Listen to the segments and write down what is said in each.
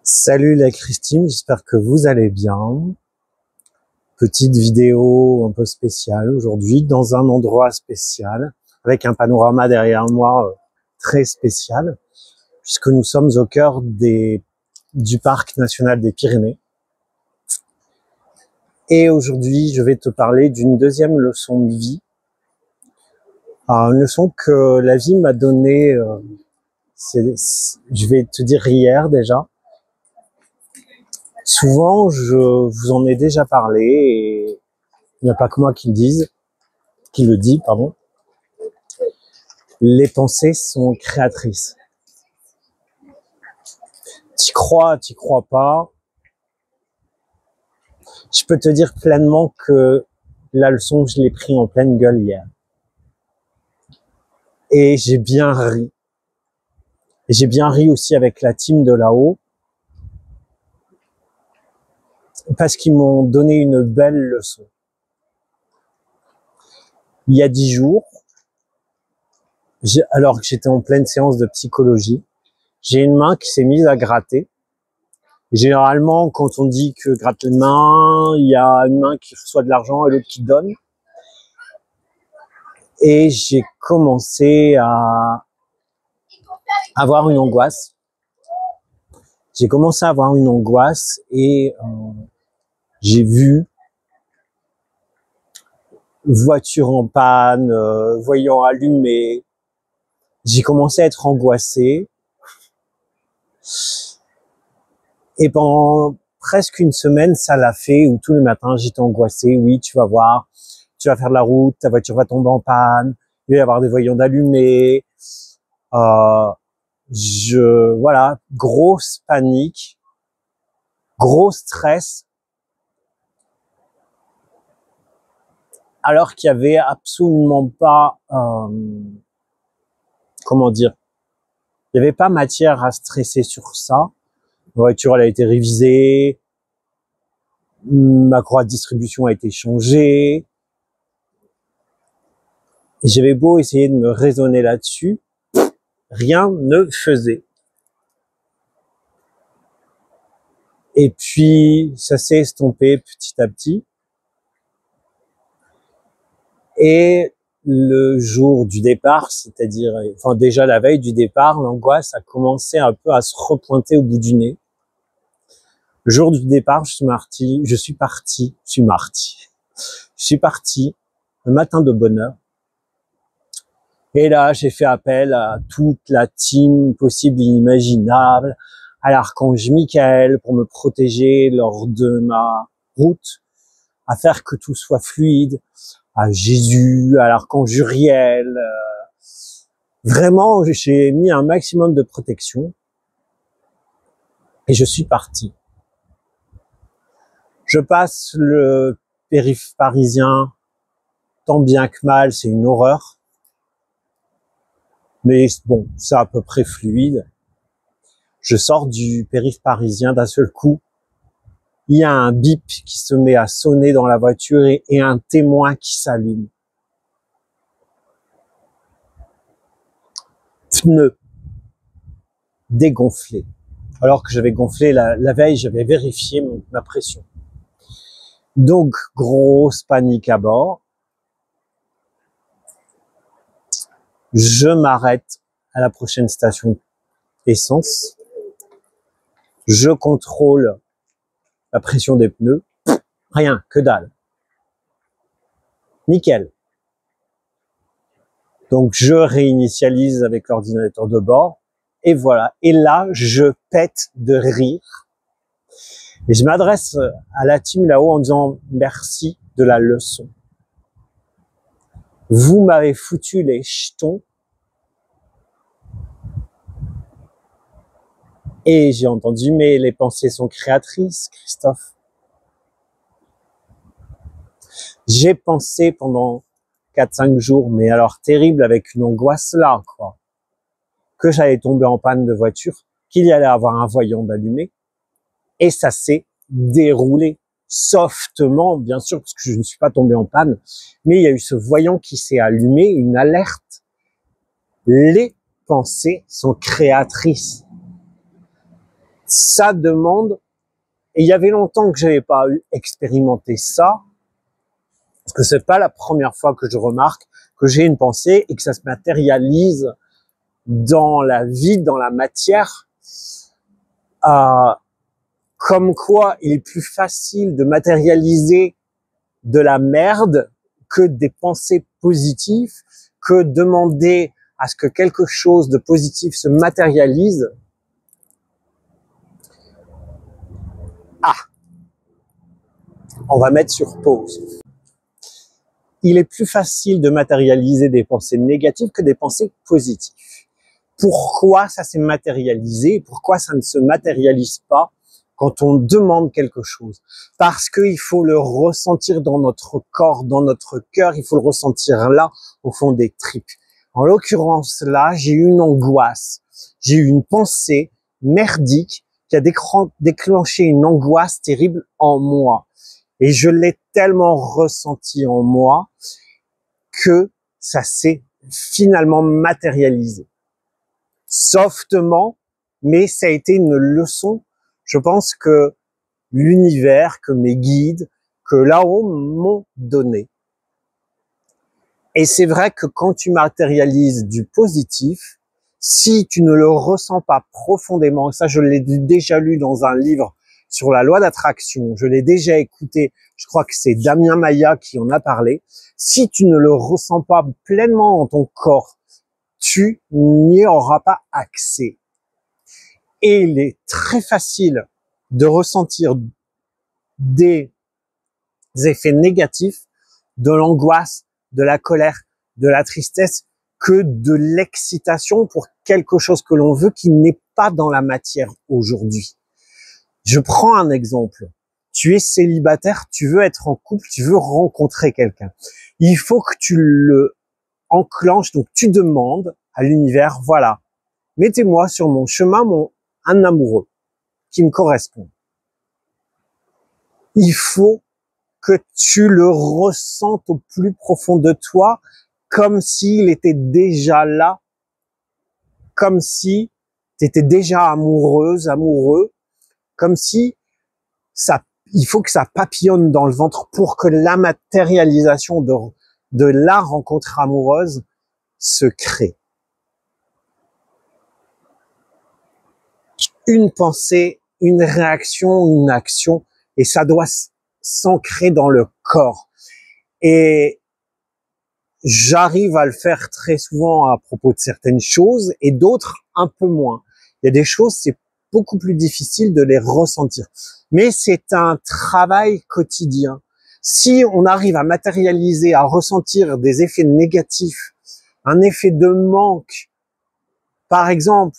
Salut la Christine, j'espère que vous allez bien. Petite vidéo un peu spéciale aujourd'hui dans un endroit spécial avec un panorama derrière moi très spécial puisque nous sommes au cœur du parc national des Pyrénées. Et aujourd'hui, je vais te parler d'une deuxième leçon de vie. Une leçon que la vie m'a donnée, je vais te dire hier déjà. Souvent, je vous en ai déjà parlé et il n'y a pas que moi qui le dit, pardon. Les pensées sont créatrices. T'y crois pas. Je peux te dire pleinement que la leçon, je l'ai pris en pleine gueule hier. Et j'ai bien ri. Et j'ai bien ri aussi avec la team de là-haut. Parce qu'ils m'ont donné une belle leçon. Il y a 10 jours, alors que j'étais en pleine séance de psychologie, j'ai une main qui s'est mise à gratter. Généralement, quand on dit que gratte les mains, il y a une main qui reçoit de l'argent et l'autre qui donne. Et j'ai commencé à avoir une angoisse. J'ai commencé à avoir une angoisse et j'ai vu voiture en panne, voyant allumé. J'ai commencé à être angoissé. Et pendant presque une semaine, ça l'a fait, où tous les matins, j'étais angoissé. Oui, tu vas voir, tu vas faire de la route, ta voiture va tomber en panne, il va y avoir des voyants d'allumés. Voilà, grosse panique, gros stress. Alors qu'il y avait absolument pas, comment dire, il y avait pas matière à stresser sur ça. Ma voiture, elle a été révisée, ma croix de distribution a été changée. Et j'avais beau essayer de me raisonner là-dessus, rien ne faisait. Et puis, ça s'est estompé petit à petit. Et le jour du départ, c'est-à-dire, enfin déjà la veille du départ, l'angoisse a commencé un peu à se repointer au bout du nez. Le jour du départ, je suis parti un matin de bonne heure. Et là, j'ai fait appel à toute la team possible et inimaginable, à l'archange Michael pour me protéger lors de ma route, à faire que tout soit fluide, à Jésus, à l'archange Uriel. Vraiment, j'ai mis un maximum de protection et je suis parti. Je passe le périph' parisien, tant bien que mal, c'est une horreur. Mais bon, c'est à peu près fluide. Je sors du périph' parisien d'un seul coup. Il y a un bip qui se met à sonner dans la voiture et un témoin qui s'allume. Pneus dégonflés. Alors que j'avais gonflé la veille, j'avais vérifié ma pression. Donc, grosse panique à bord. Je m'arrête à la prochaine station essence. Je contrôle la pression des pneus. Rien, que dalle. Nickel. Donc, je réinitialise avec l'ordinateur de bord. Et voilà. Et là, je pète de rire. Et je m'adresse à la team là-haut en disant merci de la leçon. Vous m'avez foutu les jetons. Et j'ai entendu, mais les pensées sont créatrices, Christophe. J'ai pensé pendant 4-5 jours, mais alors terrible, avec une angoisse là, quoi. Que j'allais tomber en panne de voiture, qu'il y allait avoir un voyant d'allumé. Et ça s'est déroulé softement, bien sûr, parce que je ne suis pas tombé en panne. Mais il y a eu ce voyant qui s'est allumé, une alerte. Les pensées sont créatrices. ça demande, et il y avait longtemps que j'avais pas expérimenté ça, parce que c'est pas la première fois que je remarque que j'ai une pensée et que ça se matérialise dans la vie, dans la matière, comme quoi il est plus facile de matérialiser de la merde que des pensées positives, que demander à ce que quelque chose de positif se matérialise. On va mettre sur pause. Il est plus facile de matérialiser des pensées négatives que des pensées positives. Pourquoi ça s'est matérialisé? Pourquoi ça ne se matérialise pas quand on demande quelque chose? Parce qu'il faut le ressentir dans notre corps, dans notre cœur, il faut le ressentir là, au fond des tripes. En l'occurrence là, j'ai eu une angoisse, j'ai eu une pensée merdique qui a déclenché une angoisse terrible en moi. Et je l'ai tellement ressenti en moi que ça s'est finalement matérialisé. Softement, mais ça a été une leçon. Je pense que l'univers, que mes guides, que là-haut m'ont donné. Et c'est vrai que quand tu matérialises du positif, si tu ne le ressens pas profondément, ça je l'ai déjà lu dans un livre sur la loi d'attraction, je l'ai déjà écouté, je crois que c'est Damien Maya qui en a parlé, si tu ne le ressens pas pleinement dans ton corps, tu n'y auras pas accès. Et il est très facile de ressentir des effets négatifs, de l'angoisse, de la colère, de la tristesse, que de l'excitation pour quelque chose que l'on veut qui n'est pas dans la matière aujourd'hui. Je prends un exemple. Tu es célibataire, tu veux être en couple, tu veux rencontrer quelqu'un. Il faut que tu le enclenches, donc tu demandes à l'univers, voilà, mettez-moi sur mon chemin un amoureux qui me correspond. Il faut que tu le ressentes au plus profond de toi, comme s'il était déjà là, comme si tu étais déjà amoureuse, amoureux, comme si il faut que ça papillonne dans le ventre pour que la matérialisation de la rencontre amoureuse se crée. Une pensée, une réaction, une action, et ça doit s'ancrer dans le corps. Et j'arrive à le faire très souvent à propos de certaines choses et d'autres un peu moins. Il y a des choses, c'est beaucoup plus difficile de les ressentir. Mais c'est un travail quotidien. Si on arrive à matérialiser, à ressentir des effets négatifs, un effet de manque, par exemple,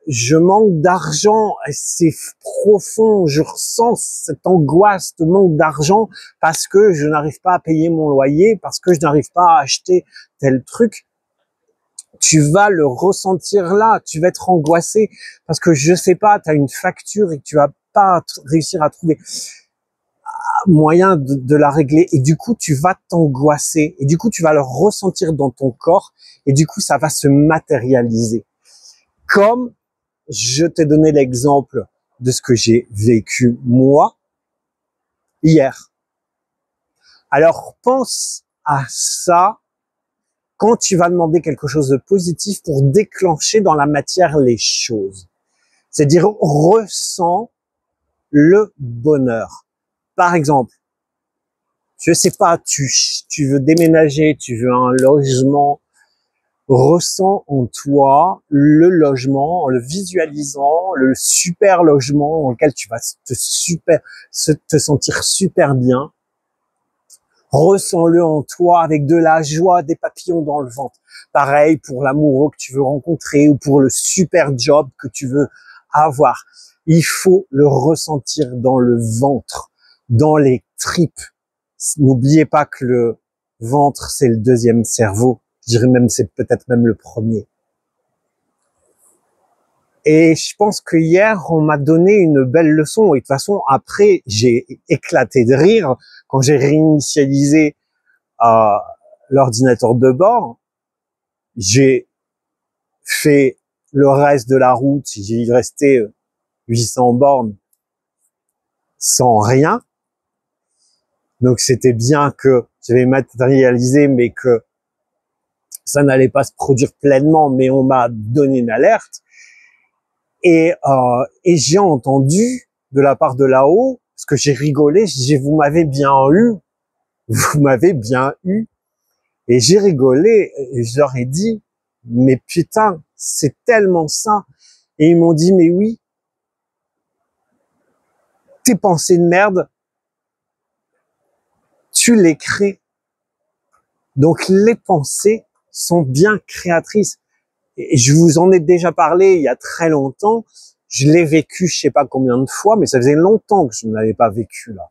je manque d'argent, c'est profond, je ressens cette angoisse de manque d'argent parce que je n'arrive pas à payer mon loyer, parce que je n'arrive pas à acheter tel truc. Tu vas le ressentir là, tu vas être angoissé parce que je sais pas, tu as une facture et que tu vas pas réussir à trouver moyen de la régler et du coup tu vas t'angoisser et du coup tu vas le ressentir dans ton corps et du coup ça va se matérialiser. Comme je t'ai donné l'exemple de ce que j'ai vécu moi hier. Alors pense à ça quand tu vas demander quelque chose de positif pour déclencher dans la matière les choses. C'est-à-dire ressens le bonheur. Par exemple, je sais pas, tu veux déménager, tu veux un logement, ressens en toi le logement, en le visualisant, le super logement dans lequel tu vas te sentir super bien. Ressens-le en toi avec de la joie, des papillons dans le ventre. Pareil pour l'amoureux que tu veux rencontrer ou pour le super job que tu veux avoir. Il faut le ressentir dans le ventre, dans les tripes. N'oubliez pas que le ventre, c'est le deuxième cerveau. Je dirais même, c'est peut-être même le premier. Et je pense que hier, on m'a donné une belle leçon. Et de toute façon, après, j'ai éclaté de rire quand j'ai réinitialisé l'ordinateur de bord. J'ai fait le reste de la route. J'y restais 800 bornes sans rien. Donc c'était bien que j'avais matérialisé, mais que ça n'allait pas se produire pleinement, mais on m'a donné une alerte. Et j'ai entendu de la part de là-haut, parce que j'ai rigolé, j'ai dit, vous m'avez bien eu, vous m'avez bien eu. Et j'ai rigolé, et je leur ai dit, mais putain, c'est tellement ça. Et ils m'ont dit, mais oui, tes pensées de merde, tu les crées. Donc les pensées sont bien créatrices. Et je vous en ai déjà parlé il y a très longtemps. Je l'ai vécu je sais pas combien de fois, mais ça faisait longtemps que je ne l'avais pas vécu là.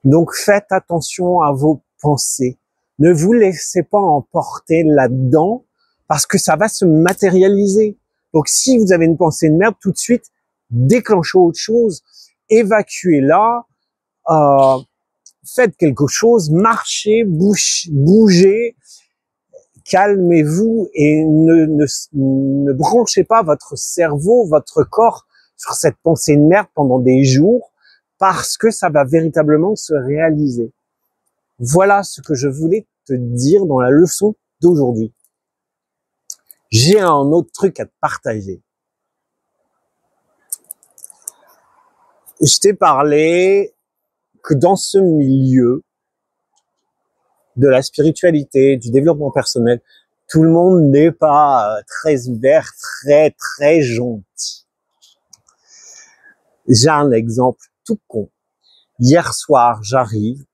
Donc faites attention à vos pensées. Ne vous laissez pas emporter là-dedans parce que ça va se matérialiser. Donc si vous avez une pensée de merde, tout de suite, déclenchez autre chose, évacuez-la, faites quelque chose, marchez, bougez, calmez-vous et ne branchez pas votre cerveau, votre corps sur cette pensée de merde pendant des jours parce que ça va véritablement se réaliser. Voilà ce que je voulais te dire dans la leçon d'aujourd'hui. J'ai un autre truc à te partager. Je t'ai parlé que dans ce milieu de la spiritualité, du développement personnel, tout le monde n'est pas très ouvert, très gentil. J'ai un exemple tout con. Hier soir, j'arrive,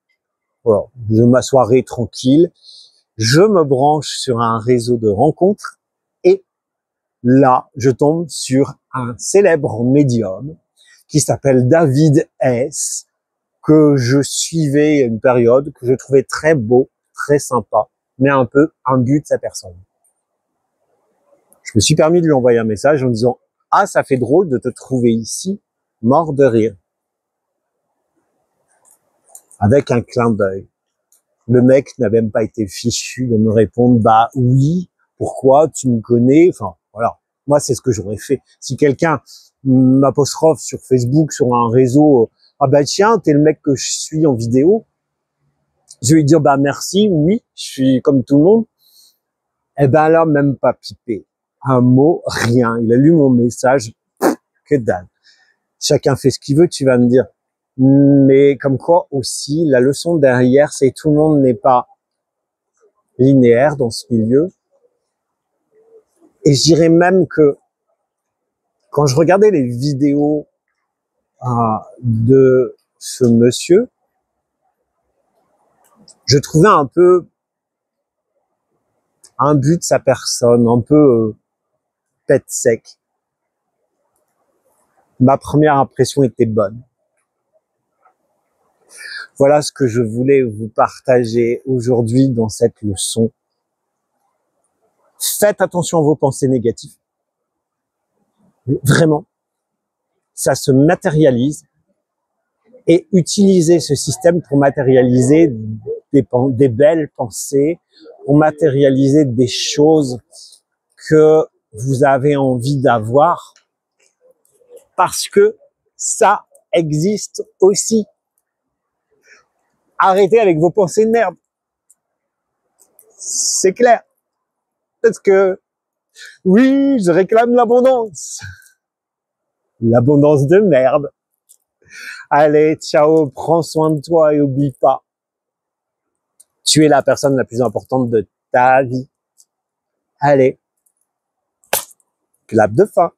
voilà, de ma soirée tranquille, je me branche sur un réseau de rencontres et là, je tombe sur un célèbre médium qui s'appelle David S, que je suivais à une période, que je trouvais très beau, très sympa, mais un peu imbu de sa personne. Je me suis permis de lui envoyer un message en disant « Ah, ça fait drôle de te trouver ici, mort de rire. » Avec un clin d'œil. Le mec n'a même pas été fichu de me répondre « Bah oui, pourquoi, tu me connais ?» Enfin, voilà. Moi, c'est ce que j'aurais fait. Si quelqu'un m'apostrophe sur Facebook, sur un réseau, « Ah bah tiens, t'es le mec que je suis en vidéo », je vais lui dire « Bah merci, oui, je suis comme tout le monde. » Eh ben là, même pas pipé. Un mot, rien. Il a lu mon message, que dalle. Chacun fait ce qu'il veut, tu vas me dire. Mais comme quoi aussi, la leçon derrière, c'est tout le monde n'est pas linéaire dans ce milieu. Et je dirais même que quand je regardais les vidéos de ce monsieur, je trouvais un peu imbu de sa personne, un peu tête sec. Ma première impression était bonne. Voilà ce que je voulais vous partager aujourd'hui dans cette leçon. Faites attention à vos pensées négatives. Vraiment, ça se matérialise et utilisez ce système pour matérialiser des belles pensées, pour matérialiser des choses que vous avez envie d'avoir parce que ça existe aussi. Arrêtez avec vos pensées de merde. C'est clair. Parce que, oui, je réclame l'abondance. L'abondance de merde. Allez, ciao, prends soin de toi et oublie pas. Tu es la personne la plus importante de ta vie. Allez, clap de fin.